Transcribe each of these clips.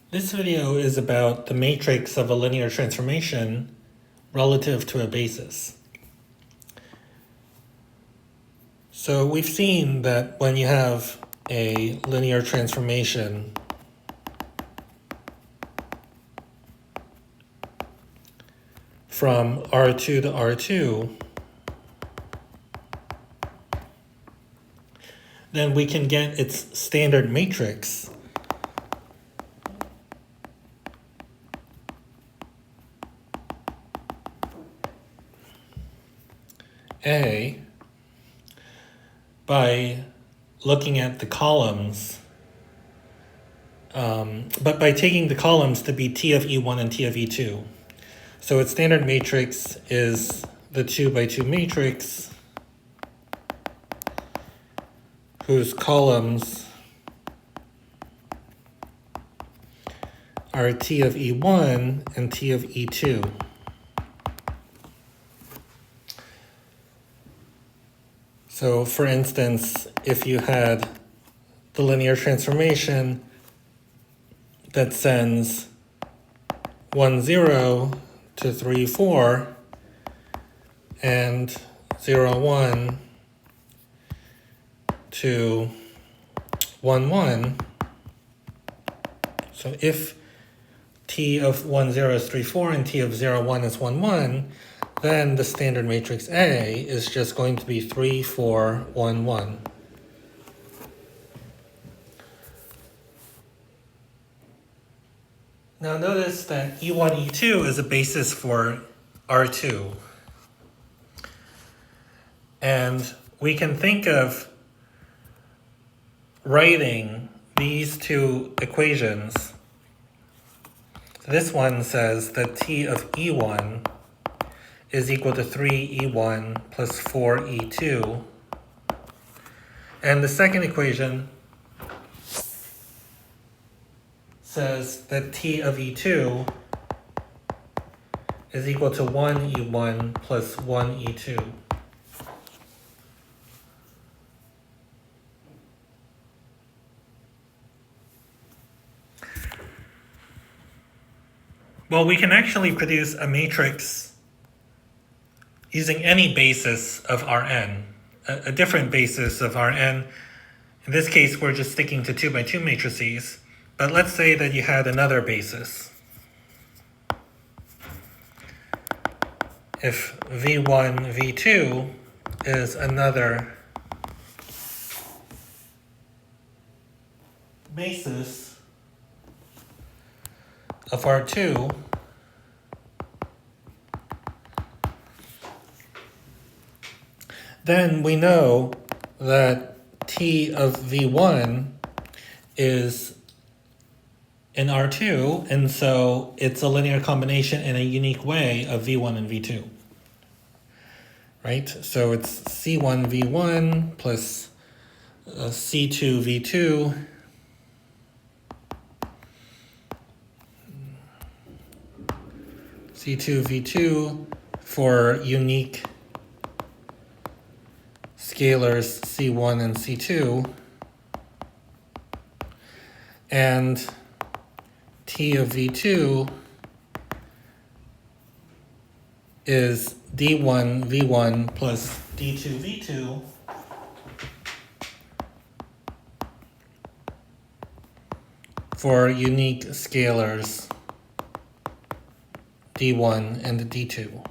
This video is about the matrix of a linear transformation relative to a basis. So we've seen that when you have a linear transformation from R2 to R2, then we can get its standard matrix A by looking at the columns, but by taking the columns to be T of E1 and T of E2. So its standard matrix is the 2 by 2 matrix whose columns are T of E1 and T of E2. So for instance, if you had the linear transformation that sends 1, 0 to 3, 4 and 0, 1 to 1, 1. So if T of 1, 0 is 3, 4 and T of 0, 1 is 1, 1, then the standard matrix A is just going to be 3, 4, 1, 1. Now notice that E1, E2 is a basis for R2. And we can think of writing these two equations. This one says that T of E1 is equal to 3E1 plus 4E2. And the second equation says that T of E2 is equal to 1E1 plus 1E2. Well, we can actually produce a matrix using any basis of Rn, a different basis of Rn. In this case, we're just sticking to 2 by 2 matrices, but let's say that you had another basis. If V1, V2 is another basis of R2, then we know that T of V1 is in R2, and so it's a linear combination in a unique way of V1 and V2. Right? So it's C1 V1 plus C2 V2 C2 V2 for unique scalars C1 and C2, and T of V2 is D1 V1 plus D2 V2 for unique scalars D1 and D2.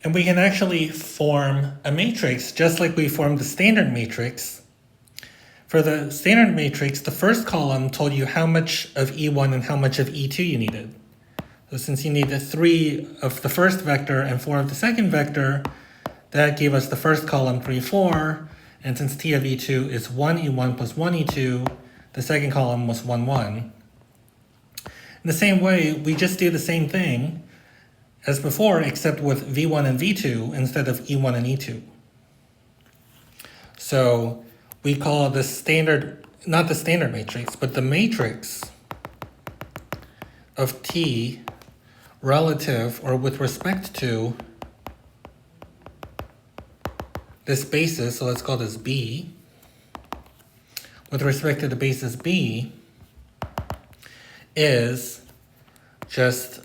And we can actually form a matrix just like we formed the standard matrix. For the standard matrix, the first column told you how much of E1 and how much of E2 you needed. So since you needed 3 of the first vector and 4 of the second vector, that gave us the first column 3, 4. And since T of E2 is 1E1 plus 1E2, the second column was 1, 1. In the same way, we just do the same thing as before, except with V1 and V2 instead of E1 and E2. So we call the standard, not the standard matrix, but the matrix of T relative or with respect to this basis, so let's call this B. with respect to the basis B is just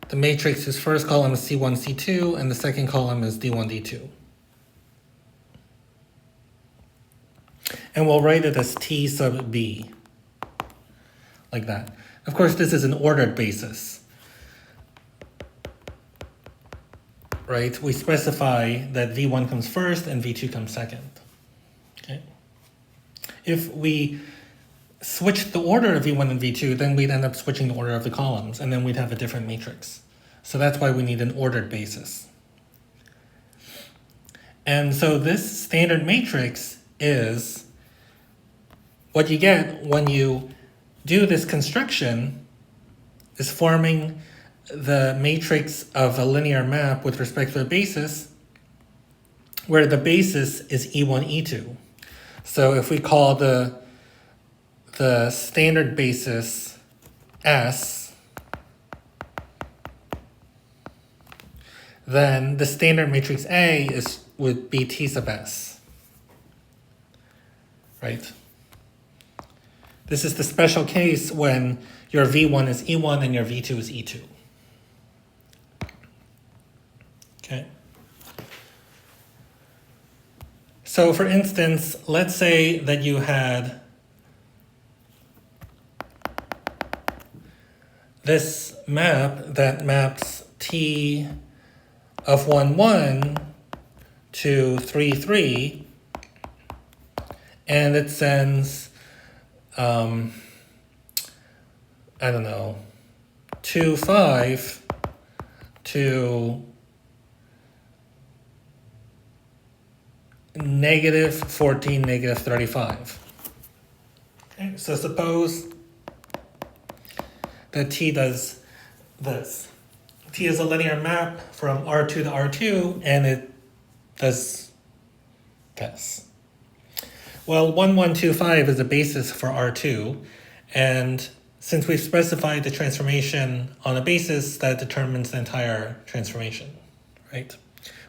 the matrix whose first column is C1, C2, and the second column is D1, D2. And we'll write it as T sub B, like that. Of course, this is an ordered basis, right? We specify that V1 comes first and V2 comes second, okay? If we switch the order of V1 and V2, then we'd end up switching the order of the columns, and then we'd have a different matrix. So that's why we need an ordered basis. And so this standard matrix is what you get when you do this construction, is forming the matrix of a linear map with respect to a basis, where the basis is E1, E2. So if we call the standard basis S, then the standard matrix A would be T sub S, right? This is the special case when your V1 is E1 and your V2 is E2. Okay. So for instance, let's say that you had this map that maps T of 1, 1 to 3, 3, and it sends, I don't know, 2, 5 to negative 14, negative 35. Okay, so suppose that T does this. T is a linear map from R2 to R2, and it does this. Well, 1, 1, 2, 5 is a basis for R2, and since we've specified the transformation on a basis, that determines the entire transformation, right?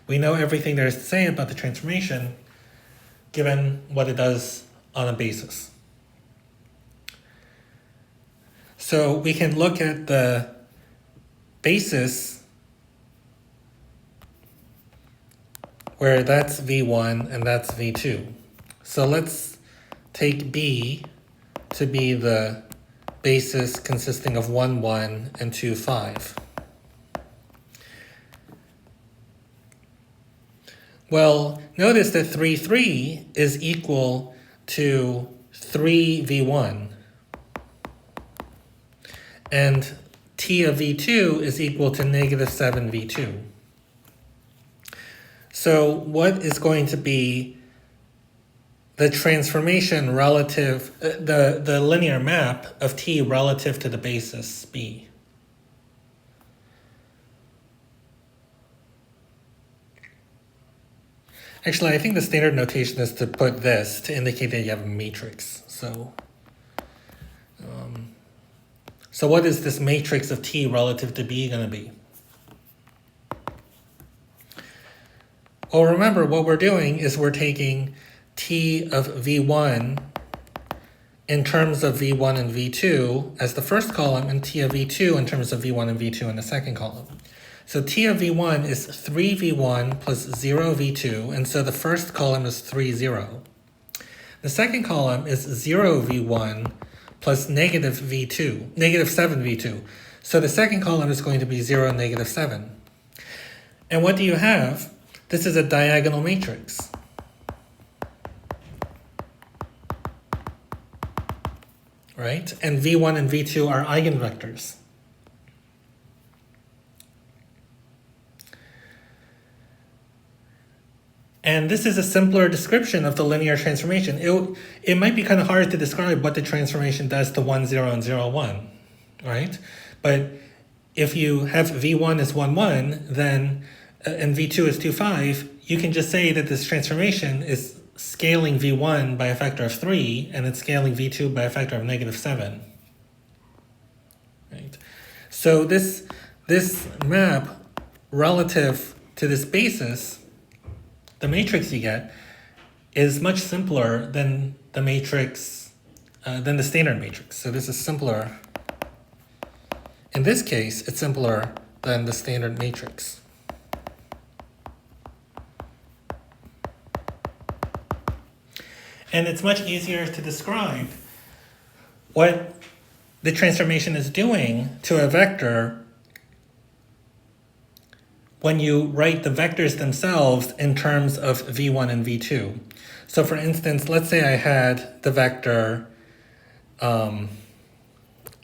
We know everything there is to say about the transformation given what it does on a basis. So we can look at the basis where that's V1 and that's V2. So let's take B to be the basis consisting of 1, 1 and 2, 5. Well, notice that 3, 3 is equal to 3 V1. And T of V2 is equal to negative 7 V2. So what is going to be the transformation relative, the linear map of T relative to the basis B? Actually, I think the standard notation is to put this to indicate that you have a matrix. So what is this matrix of T relative to B going to be? Well, remember what we're doing is we're taking T of V1 in terms of V1 and V2 as the first column, and T of V2 in terms of V1 and V2 in the second column. So T of V1 is 3 V1 plus 0 V2, and so the first column is 3, 0. The second column is 0 V1 plus negative V2, negative 7 V2. So the second column is going to be 0, negative 7. And what do you have? This is a diagonal matrix. Right? And V1 and V2 are eigenvectors. And this is a simpler description of the linear transformation. It might be kind of hard to describe what the transformation does to 1, 0, and 0, 1, right? But if you have V1 is 1, 1, then and V2 is 2, 5, you can just say that this transformation is scaling V1 by a factor of 3, and it's scaling V2 by a factor of negative 7. Right? So this map relative to this basis, the matrix you get, is much simpler than the matrix, than the standard matrix. So this is simpler. In this case, it's simpler than the standard matrix. And it's much easier to describe what the transformation is doing to a vector when you write the vectors themselves in terms of v1 and v2. So for instance, let's say I had the vector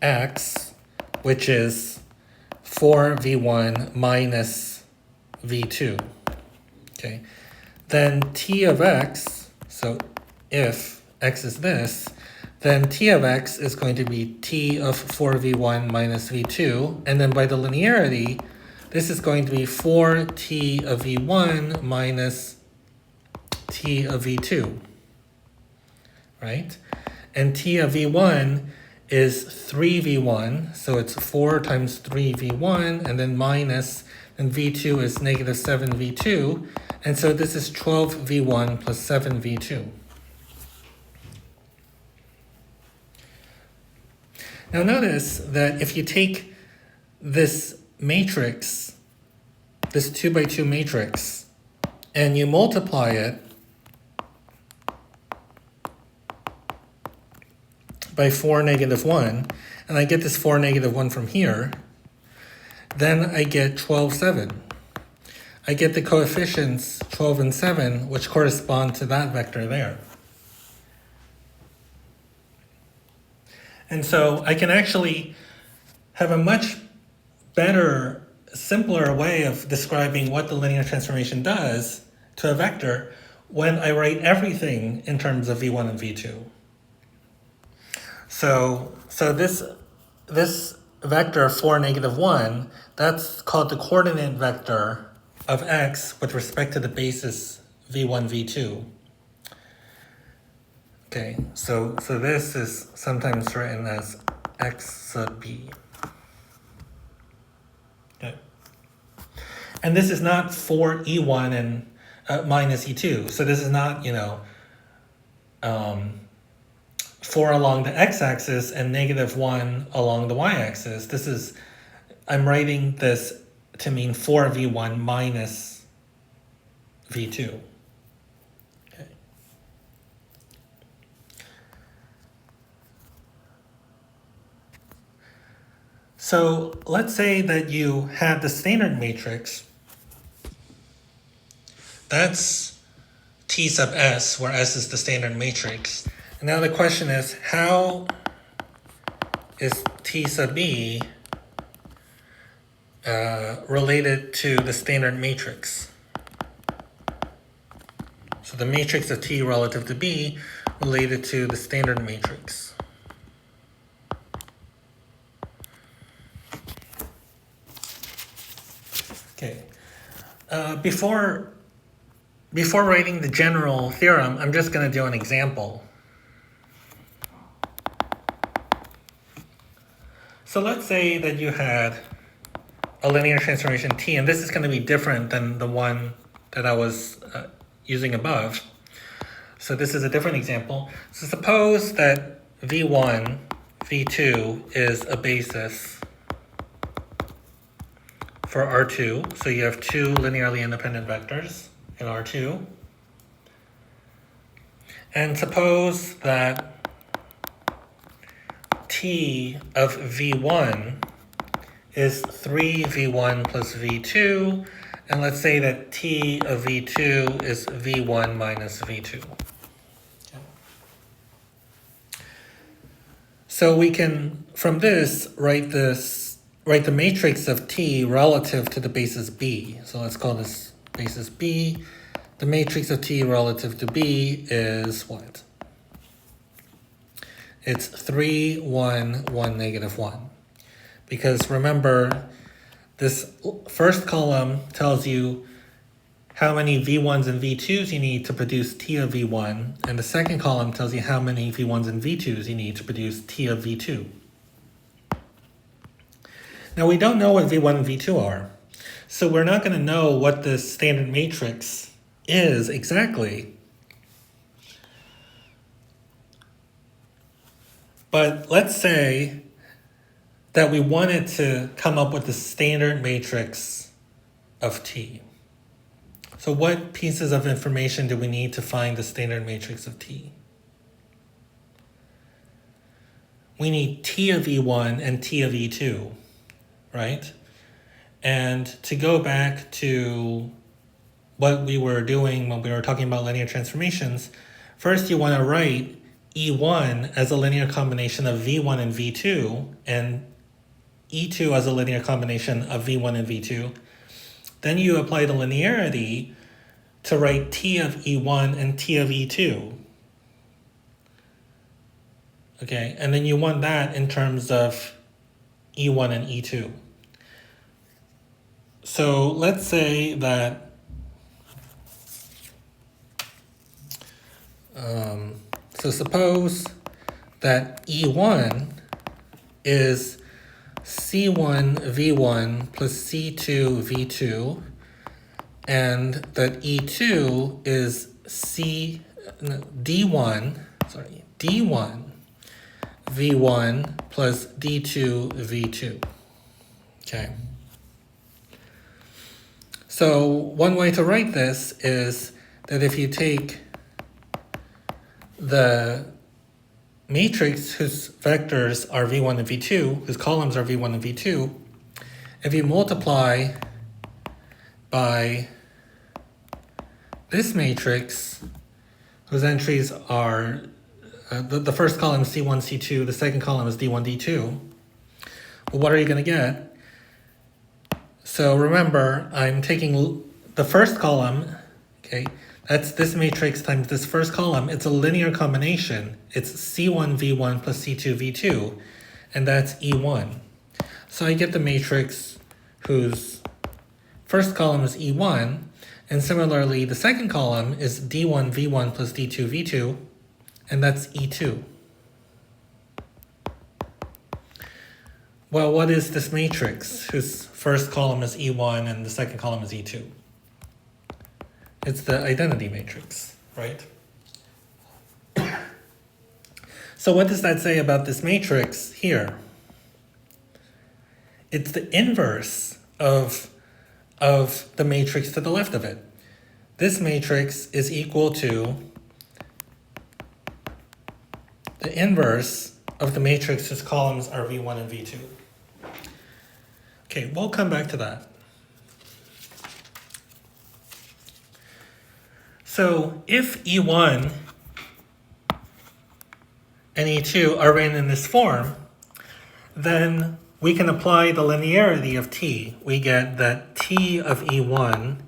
x, which is 4v1 minus v2. Okay, then t of x, so if x is this, then t of x is going to be t of 4v1 minus v2, and then by the linearity, this is going to be 4t of v1 minus t of v2, right? And t of v1 is 3v1, so it's 4 times 3v1, and then minus, and v2 is negative 7v2, and so this is 12v1 plus 7v2. Now notice that if you take this matrix, this 2 by 2 matrix, and you multiply it by 4, negative 1, and I get this 4, negative 1 from here, then I get 12, 7. I get the coefficients 12 and 7, which correspond to that vector there. And so I can actually have a much better, simpler way of describing what the linear transformation does to a vector when I write everything in terms of v1 and v2. So this vector 4, negative 1, that's called the coordinate vector of x with respect to the basis v1, v2. Okay, so this is sometimes written as x sub b. Okay. And this is not for e1 and minus e2. So this is not, 4 along the x-axis and negative 1 along the y-axis. This is, I'm writing this to mean 4v1 minus v2. Okay. So let's say that you had the standard matrix. That's T sub S, where S is the standard matrix. And now the question is, how is T sub B related to the standard matrix? So the matrix of T relative to B related to the standard matrix. Okay. Before writing the general theorem, I'm just going to do an example. So let's say that you had a linear transformation T, and this is going to be different than the one that I was using above. So this is a different example. So suppose that V1, V2 is a basis for R2. So you have two linearly independent vectors in R2. And suppose that T of V1 is 3V1 plus V2, and let's say that T of V2 is V1 minus V2. So we can, from this, write the matrix of T relative to the basis B. So let's call this basis B. The matrix of T relative to B is what? It's 3, 1, 1, negative 1. Because remember, this first column tells you how many V1s and V2s you need to produce T of V1, and the second column tells you how many V1s and V2s you need to produce T of V2. Now we don't know what V1 and V2 are, so we're not going to know what the standard matrix is exactly But let's say that we wanted to come up with the standard matrix of T. So what pieces of information do we need to find the standard matrix of T? We need T of E1 and T of E2, right? And to go back to what we were doing when we were talking about linear transformations, first you want to write E1 as a linear combination of V1 and V2, and E2 as a linear combination of V1 and V2. Then you apply the linearity to write T of E1 and T of E2. Okay, and then you want that in terms of E1 and E2. So let's say that so suppose that E1 is C1 V1 plus C2 V2, and that E2 is D1 V1 plus D2 V2. Okay. So one way to write this is that if you take the matrix whose vectors are V1 and V2, whose columns are V1 and V2, if you multiply by this matrix, whose entries are, the first column is C1, C2, the second column is D1, D2, well, what are you going to get? So remember, I'm taking the first column, okay, that's this matrix times this first column. It's a linear combination. It's C1 V1 plus C2 V2, and that's E1. So I get the matrix whose first column is E1, and similarly the second column is D1 V1 plus D2 V2, and that's E2. Well, what is this matrix whose first column is E1 and the second column is E2? It's the identity matrix, right? So what does that say about this matrix here? It's the inverse of the matrix to the left of it. This matrix is equal to the inverse of the matrix whose columns are V1 and V2. Okay, we'll come back to that. So if E1 and E2 are written in this form, then we can apply the linearity of T. We get that T of E1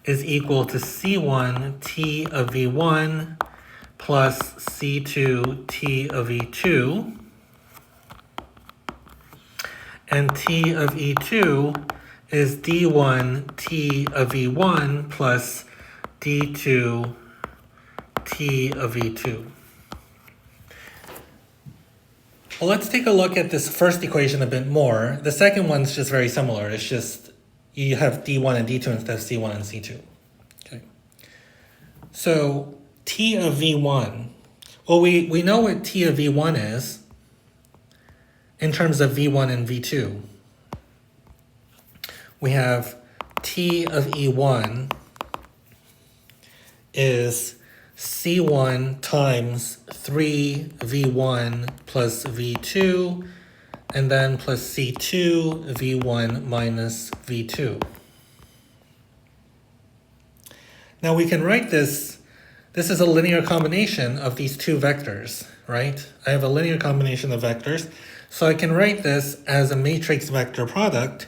is equal to C1 T of V1 plus C2 T of E2, and T of E2 is D1 T of E1 plus D2 T of E2. Well, let's take a look at this first equation a bit more. The second one's just very similar. It's just you have D1 and D2 instead of C1 and C2. Okay. So T of V1. Well, we know what T of V1 is in terms of V1 and V2. We have T of E1 is C1 times 3V1 plus V2, and then plus C2 V1 minus V2. Now we can write this is a linear combination of these two vectors, right? I have a linear combination of vectors, so I can write this as a matrix vector product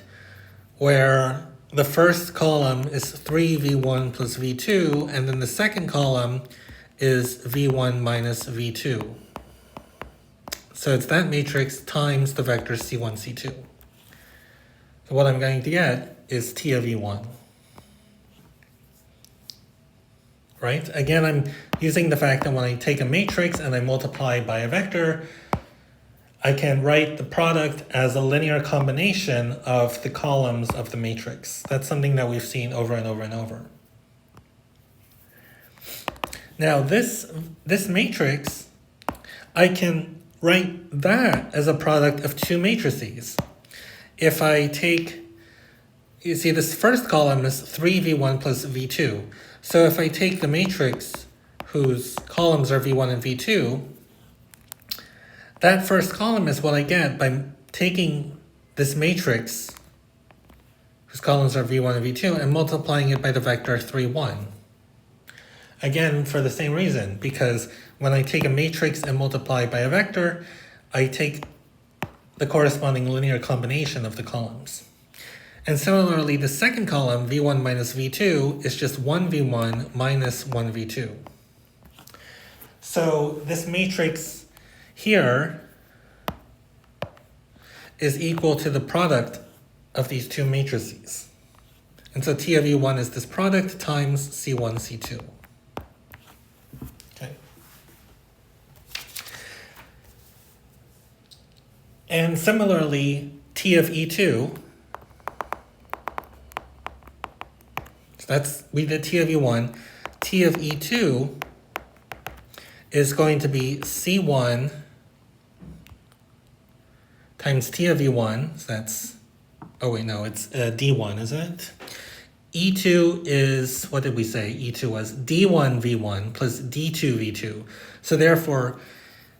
where the first column is 3V1 plus V2, and then the second column is V1 minus V2. So it's that matrix times the vector C1, C2. So what I'm going to get is T of E1. Right? Again, I'm using the fact that when I take a matrix and I multiply by a vector, I can write the product as a linear combination of the columns of the matrix. That's something that we've seen over and over and over. Now this matrix, I can write that as a product of two matrices. If I take, you see this first column is 3v1 plus v2. So if I take the matrix whose columns are v1 and v2, that first column is what I get by taking this matrix whose columns are v1 and v2 and multiplying it by the vector 3, 1. Again, for the same reason, because when I take a matrix and multiply by a vector, I take the corresponding linear combination of the columns. And similarly, the second column, v1 minus v2, is just 1v1 minus 1v2. So this matrix here is equal to the product of these two matrices. And so T of E1 is this product times C1, C2. Okay. And similarly, T of E2, so we did T of E1. T of E2 is going to be C1 times T of E1, so that's, oh wait, no, it's D1, isn't it? E2 is, what did we say E2 was? D1 V1 plus D2 V2. So therefore,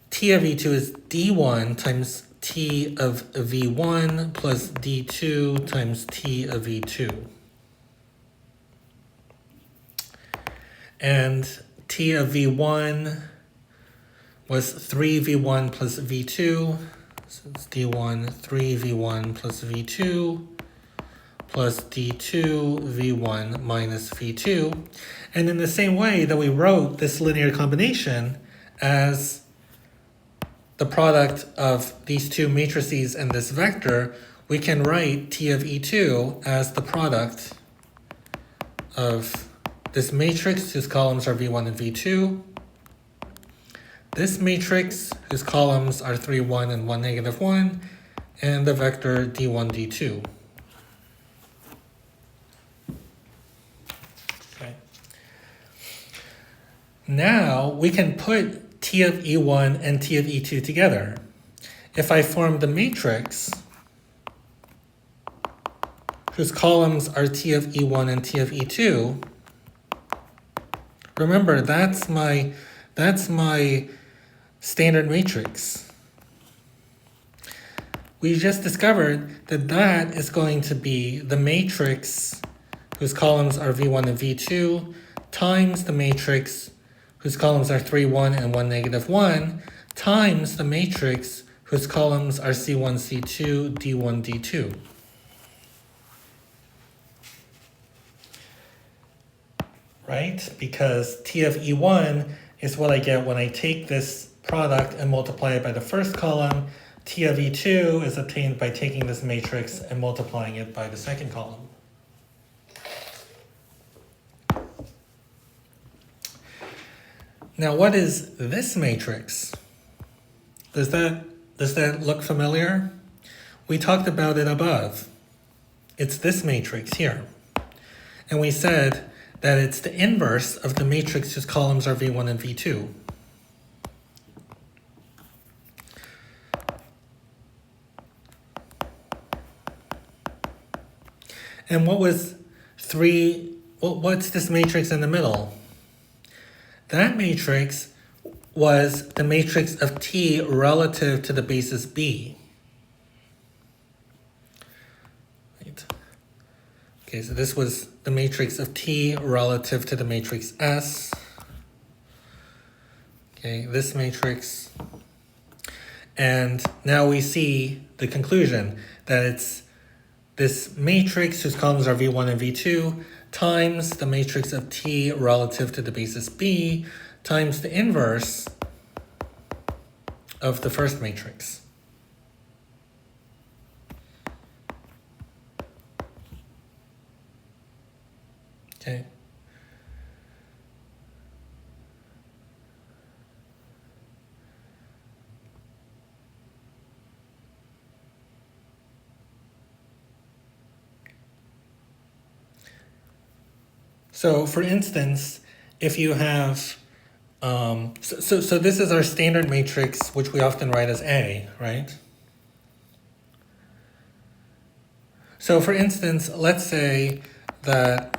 T of E2 is D1 times T of V1 plus D2 times T of V2. And T of V1 was 3v1 plus v2. So it's d1, 3v1 plus v2 plus d2 v1 minus v2. And in the same way that we wrote this linear combination as the product of these two matrices and this vector, we can write T of E2 as the product of this matrix whose columns are v1 and v2, this matrix whose columns are 3, 1 and 1, negative 1, and the vector d1, d2. Okay. Now we can put T of E1 and T of E2 together. If I form the matrix whose columns are T of E1 and T of E2, remember that's my standard matrix. We just discovered that that is going to be the matrix whose columns are v1 and v2 times the matrix whose columns are 3, 1 and 1, negative 1 times the matrix whose columns are c1, c2, d1, d2. Right? Because T of E1 is what I get when I take this product and multiply it by the first column. T of E2 is obtained by taking this matrix and multiplying it by the second column. Now, what is this matrix? Does that look familiar? We talked about it above. It's this matrix here. And we said that it's the inverse of the matrix whose columns are v1 and v2. And what was what's this matrix in the middle? That matrix was the matrix of T relative to the basis B. Right. Okay, so this was the matrix of T relative to the matrix S. Okay, this matrix. And now we see the conclusion that it's this matrix whose columns are v1 and v2 times the matrix of T relative to the basis B times the inverse of the first matrix. Okay. So for instance, if you have So this is our standard matrix, which we often write as A, right? So for instance, let's say that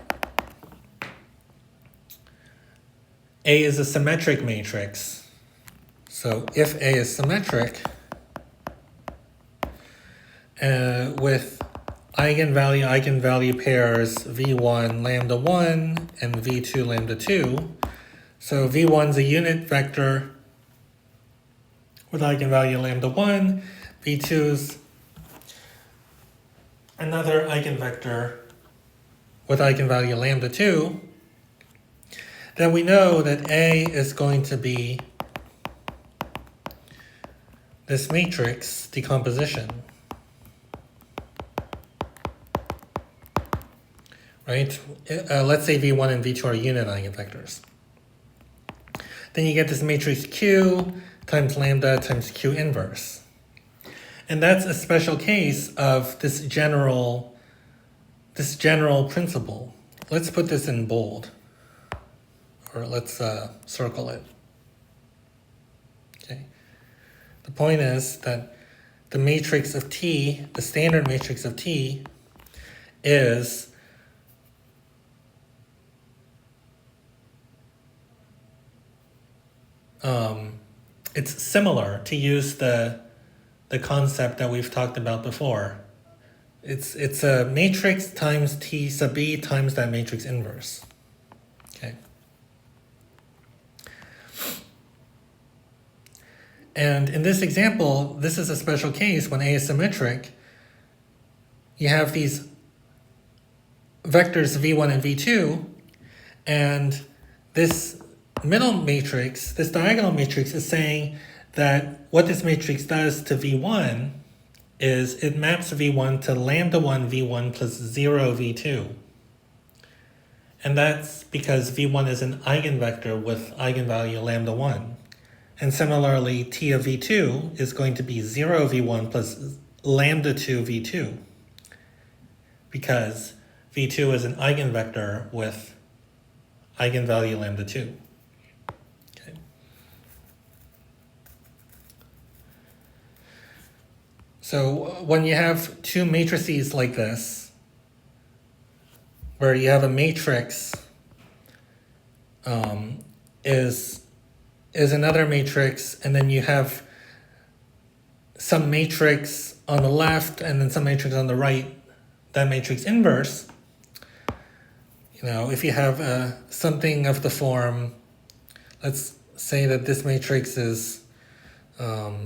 A is a symmetric matrix. So if A is symmetric, with eigenvalue pairs v1 lambda 1 and v2 lambda 2. So v1 is a unit vector with eigenvalue lambda 1, v2 is another eigenvector with eigenvalue lambda 2, then we know that A is going to be this matrix decomposition. Right? Let's say v1 and v2 are unit eigenvectors. Then you get this matrix Q times lambda times Q inverse. And that's a special case of this general principle. Let's put this in bold, or let's circle it. Okay. The point is that the matrix of T, the standard matrix of T, is it's similar, to use the concept that we've talked about before. It's a matrix times T sub B times that matrix inverse. Okay. And in this example, this is a special case when A is symmetric. You have these vectors v1 and v2, and this middle matrix, this diagonal matrix, is saying that what this matrix does to v1 is it maps v1 to lambda 1 v1 plus 0 v2. And that's because v1 is an eigenvector with eigenvalue lambda 1. And similarly, T of v2 is going to be 0 v1 plus lambda 2 v2, because v2 is an eigenvector with eigenvalue lambda 2. Okay. So when you have two matrices like this, where you have a matrix is another matrix, and then you have some matrix on the left and then some matrix on the right, that matrix inverse. You know, if you have something of the form, let's say that this matrix is, I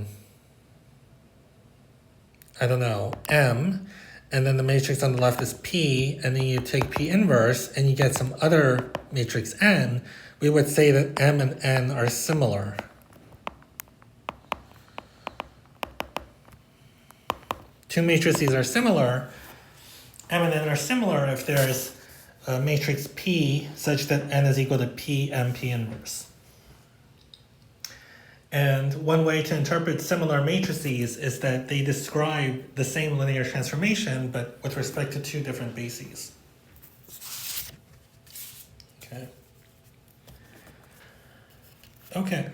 don't know, M, and then the matrix on the left is P, and then you take P inverse and you get some other matrix N, we would say that M and N are similar. Two matrices are similar. M and N are similar if there's a matrix P such that N is equal to P M P inverse. And one way to interpret similar matrices is that they describe the same linear transformation, but with respect to two different bases. Okay. Okay.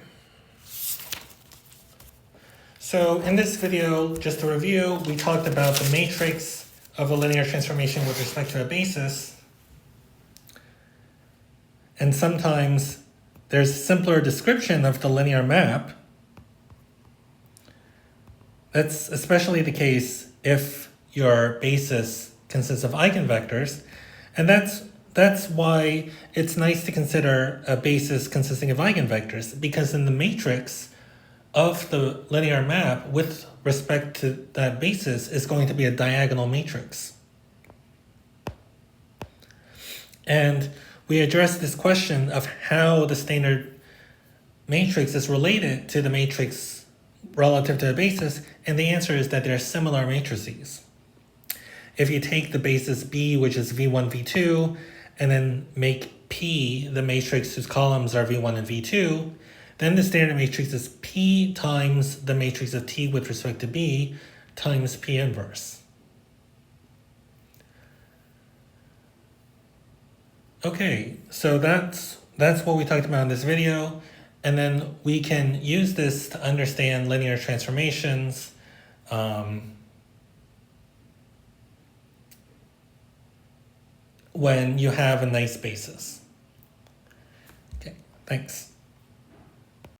So in this video, just to review, we talked about the matrix of a linear transformation with respect to a basis. And sometimes there's a simpler description of the linear map. That's especially the case if your basis consists of eigenvectors. And that's why it's nice to consider a basis consisting of eigenvectors, because in the matrix of the linear map with respect to that basis is going to be a diagonal matrix. And we addressed this question of how the standard matrix is related to the matrix relative to the basis, and the answer is that they're similar matrices. If you take the basis B, which is v1, v2, and then make P the matrix whose columns are v1 and v2, then the standard matrix is P times the matrix of T with respect to B times P inverse. Okay, so that's what we talked about in this video. And then we can use this to understand linear transformations. When you have a nice basis. Okay, thanks.